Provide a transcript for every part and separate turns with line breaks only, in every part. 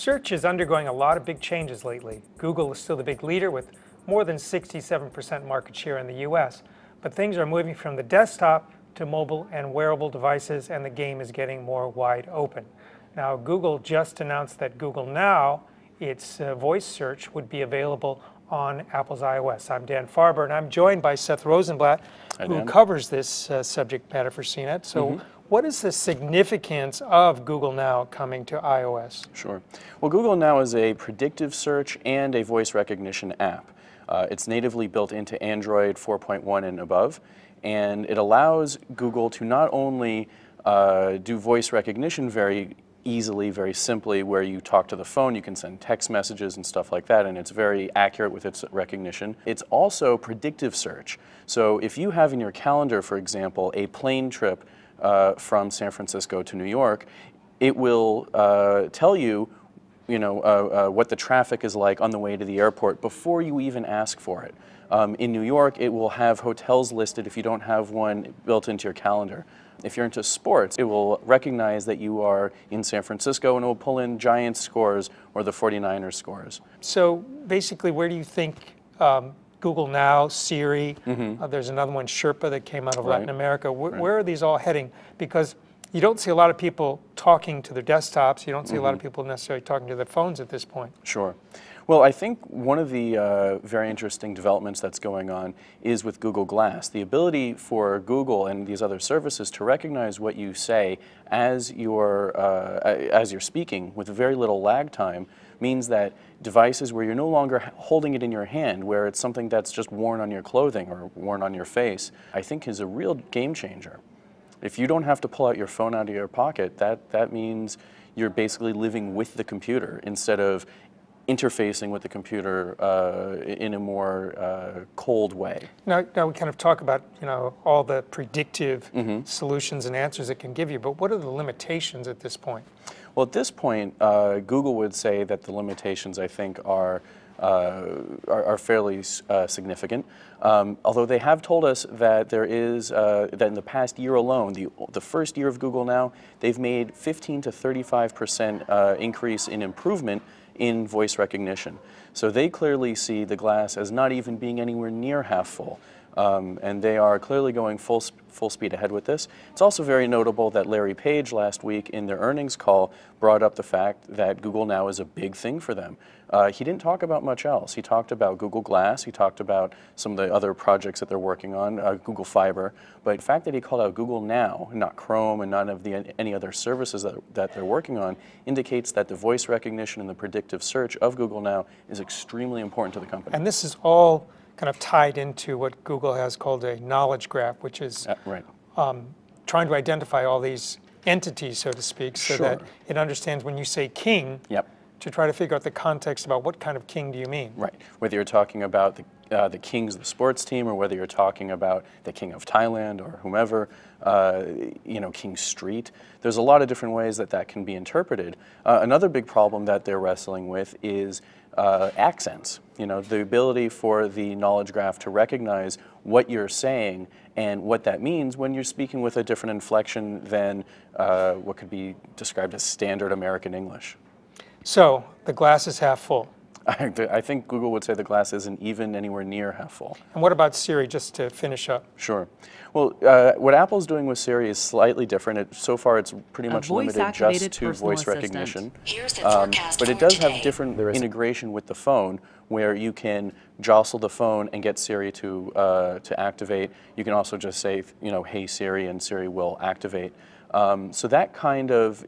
Search is undergoing a lot of big changes lately. Google is still the big leader with more than 67% market share in the US. But things are moving from the desktop to mobile and wearable devices, and the game is getting more wide open. Now, Google just announced that Google Now, its voice search, would be available on Apple's iOS. I'm Dan Farber, and I'm joined by Seth Rosenblatt, who covers this subject matter for CNET. So what is the significance of Google Now coming to iOS?
Sure. Well, Google Now is a predictive search and a voice recognition app. It's natively built into Android 4.1 and above, and it allows Google to not only do voice recognition very easily, very simply, where you talk to the phone, you can send text messages and stuff like that, and it's very accurate with its recognition. It's also predictive search. So if you have in your calendar, for example, a plane trip from San Francisco to New York, it will tell you, what the traffic is like on the way to the airport before you even ask for it. In New York, it will have hotels listed if you don't have one built into your calendar. If you're into sports, it will recognize that you are in San Francisco and it will pull in Giants scores or the 49ers scores.
So basically, where do you think Google Now, Siri, there's another one, Sherpa, that came out of Latin America, where are these all heading? Because you don't see a lot of people talking to their desktops, you don't see a lot of people necessarily talking to their phones at this point.
Sure. Well, I think one of the very interesting developments that's going on is with Google Glass. The ability for Google and these other services to recognize what you say as you're speaking with very little lag time means that devices where you're no longer holding it in your hand, where it's something that's just worn on your clothing or worn on your face, I think is a real game changer. If you don't have to pull out your phone out of your pocket, that means you're basically living with the computer instead of interfacing with the computer in a more cold way. Now
we kind of talk about all the predictive solutions and answers it can give you, but what are the limitations at this point?
Well, at this point, Google would say that the limitations, I think, are fairly significant. Although they have told us that there is that in the past year alone, the first year of Google Now, they've made 15 to 35% increase in improvement in voice recognition. So they clearly see the glass as not even being anywhere near half full. And they are clearly going full speed ahead with this. It's also very notable that Larry Page last week in their earnings call brought up the fact that Google Now is a big thing for them. He didn't talk about much else. He talked about Google Glass, he talked about some of the other projects that they're working on, Google Fiber, but the fact that he called out Google Now, not Chrome and none of any other services that they're working on, indicates that the voice recognition and the predictive search of Google Now is extremely important to the company.
And this is all kind of tied into what Google has called a knowledge graph, which is trying to identify all these entities, so to speak, so that it understands when you say king, to try to figure out the context about what kind of king do you mean.
Right. Whether you're talking about the kings of the sports team, or whether you're talking about the king of Thailand or whomever, King Street. There's a lot of different ways that can be interpreted. Another big problem that they're wrestling with is accents. The ability for the knowledge graph to recognize what you're saying and what that means when you're speaking with a different inflection than what could be described as standard American English.
So the glass is half full.
I think Google would say the glass isn't even anywhere near half full.
And what about Siri, just to finish up?
Sure. Well, what Apple's doing with Siri is slightly different. So far, it's pretty much limited just to voice recognition. But it does have different integration with the phone, where you can jostle the phone and get Siri to activate. You can also just say, hey Siri, and Siri will activate. So that kind of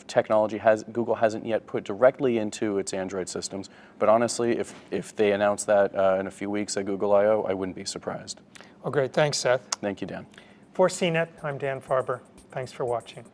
technology Google hasn't yet put directly into its Android systems, but honestly, if they announce that in a few weeks at Google I/O, I wouldn't be surprised.
Well, great. Thanks, Seth.
Thank you, Dan.
For CNET, I'm Dan Farber. Thanks for watching.